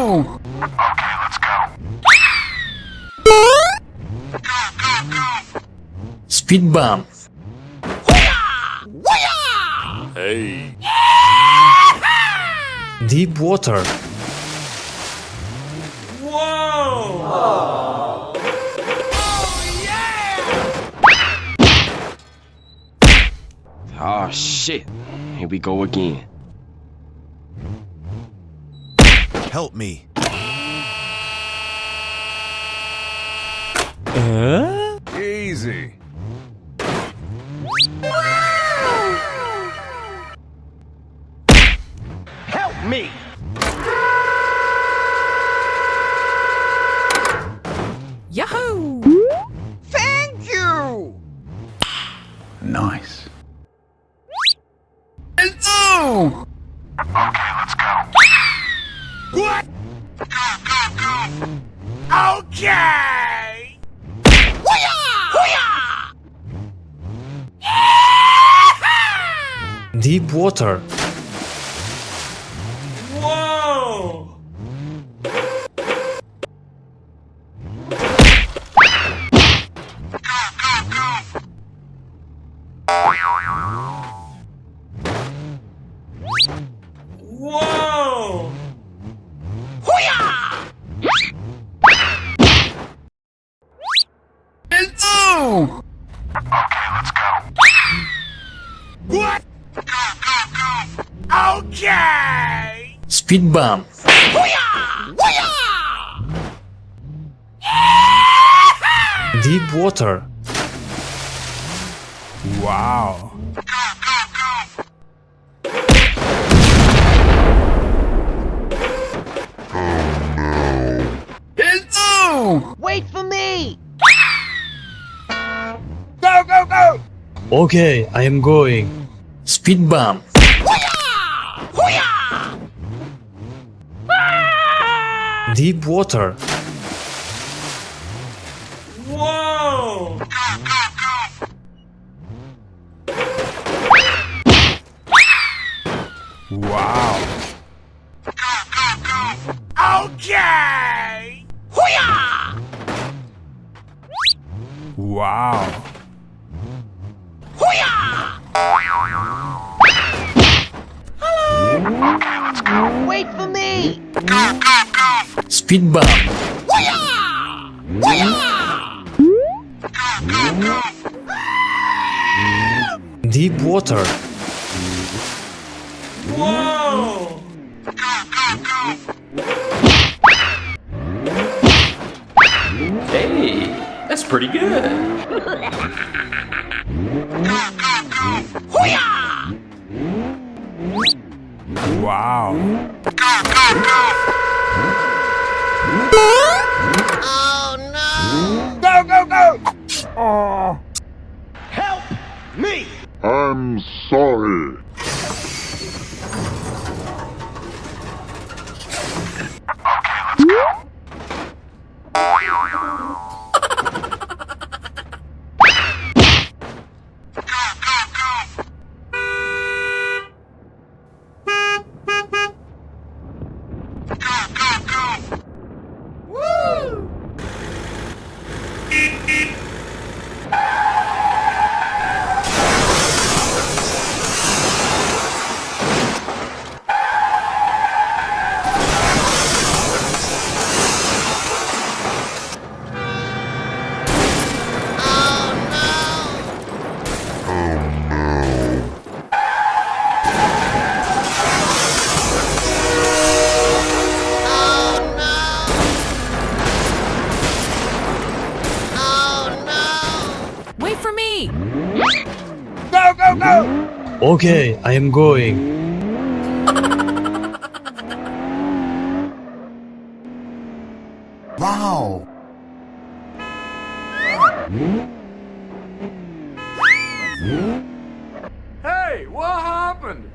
Oh! Okay, let's go. Speed bump. Hey. Deep water. Oh shit. Here we go again. Help me. Easy. Help me! Yahoo! Thank you! Nice. Oh! Okay, let's go. What? Okay! Deep water. Oh! Okay, let's go. What? Okay! Speed bump. Deep water. Wow. Oh! Wait for me! Go, go, go! Okay, I am going. Speed bump. Deep water. Wow. Okay! Wow. Okay, let's go. Wait for me! Speed bump. Deep water. Hey, that's pretty good. Wow. Go, go, go! Help me! I'm sorry. Okay, let's go. Wait for me! Go, go, go! Okay, I am going. Wow. Hey, what happened?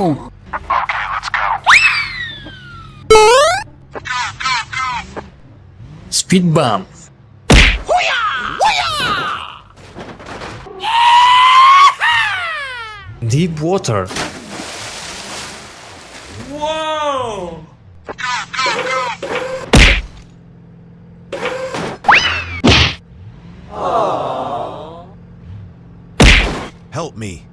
Okay, let's go. Speed bump. Deep water. Whoa! Help me.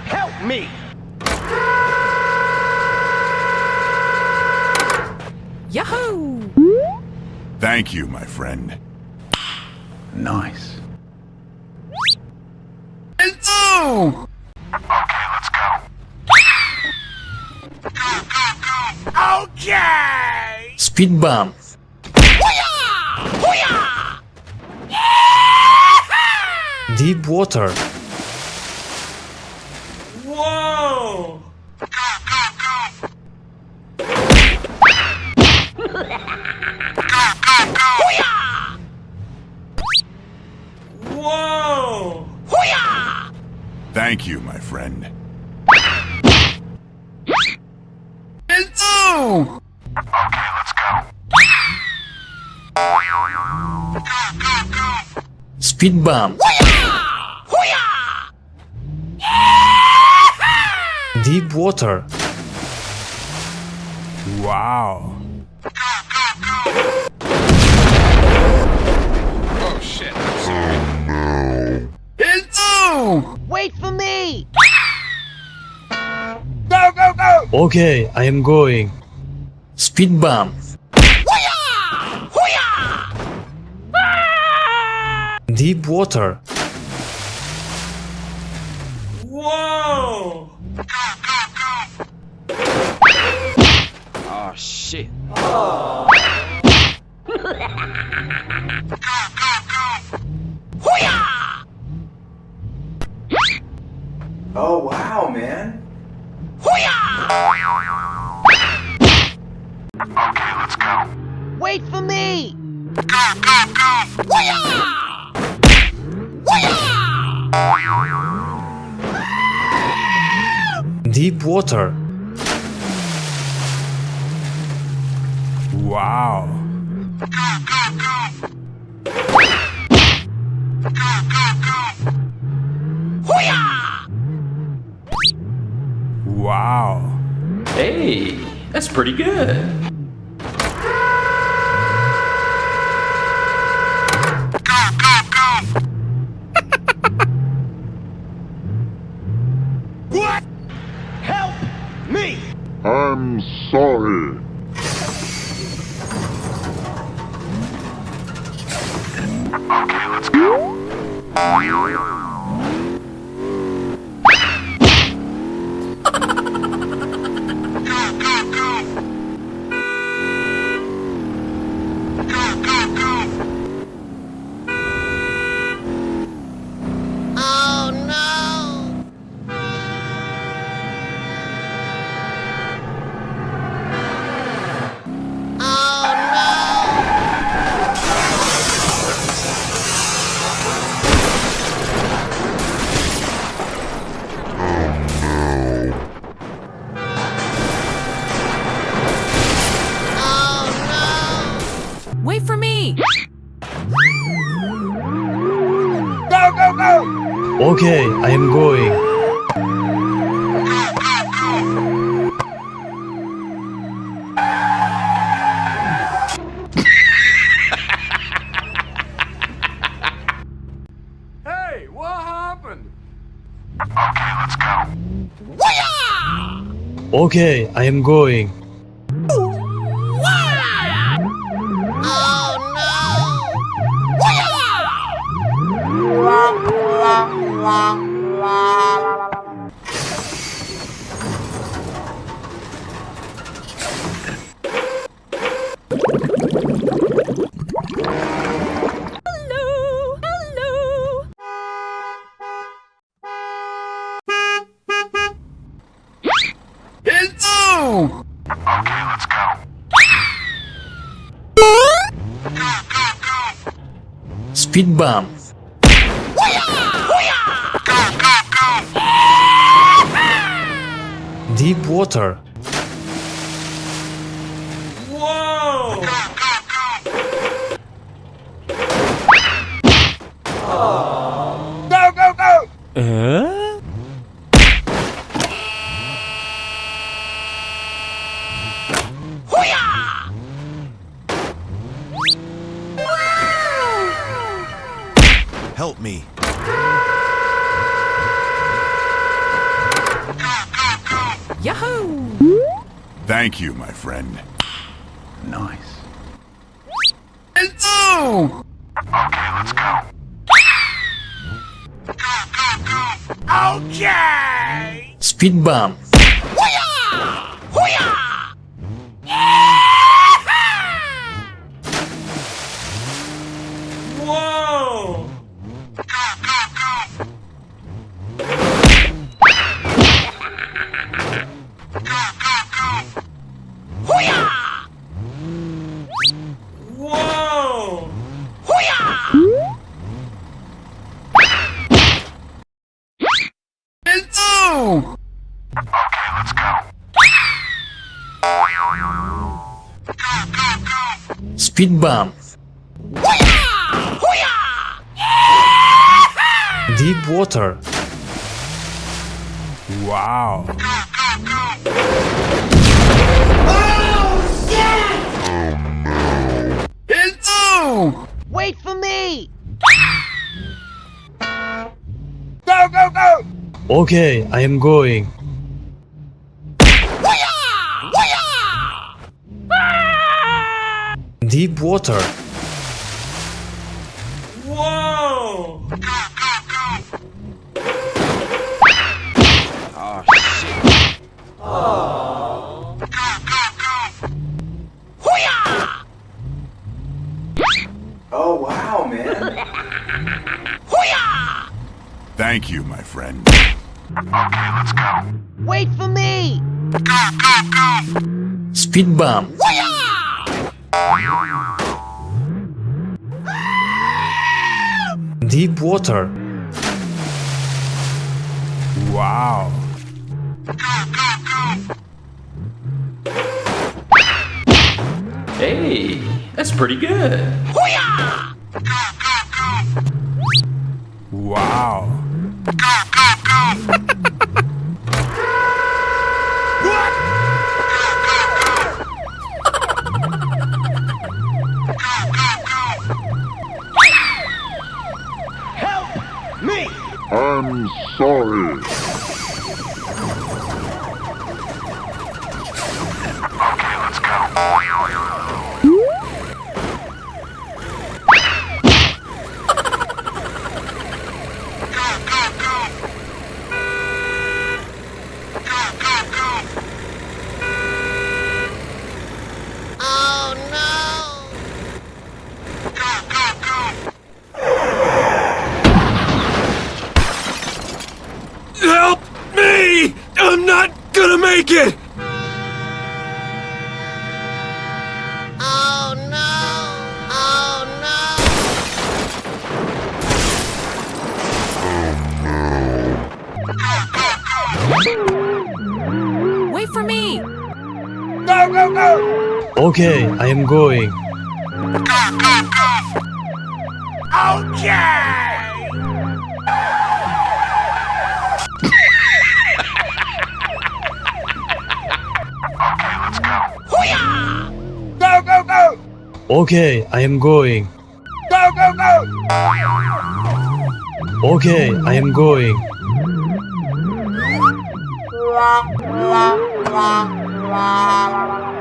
Help me! Yahoo! Thank you, my friend. Nice. Oh! Okay, let's go. Okay! Speed bump. Deep water. Whoa! Whoa! Thank you, my friend. Oh! Okay, let's go. Speed bump. Deep water. Wow. Oh shit, I'm sorry. Oh! Wait for me! Go, go, go! Okay, I am going. Speed bump. Deep water. Whoa! Oh, shit. Oh wow, man. Okay, let's go. Wait for me! Deep water. Wow. Wow. Hey, that's pretty good. What? Help me! I'm sorry. Okay, let's go. Oh no! Wait for me! Go, go, go! Okay, I am going. Hey, what happened? Okay, let's go. Okay, I am going. Hello! Hello! Oh! Okay, let's go. Speed bump. Deep water. Whoa! Go, go, go! Help me. Yahoo! Thank you, my friend. Nice. Oh! Okay! Speed bump. Whoa! Whoa! Oh! Speed bump. Deep water. Wow. Oh! Wait for me! Go, go, go! Okay, I am going. Deep water. Whoa! Oh, shit. Oh, wow, man. Thank you, my friend. Wait for me! Speed bump. Deep water. Wow. Hey, that's pretty good. Wow. Help me! I'm sorry. Oh no! Help me! I'm not gonna make it! Oh no! Oh no! Wait for me! Go, go, go! Okay, I am going. Okay! Go, go, go! Okay, I am going. Go, go, go! Okay, I am going. La, la, la, la, la.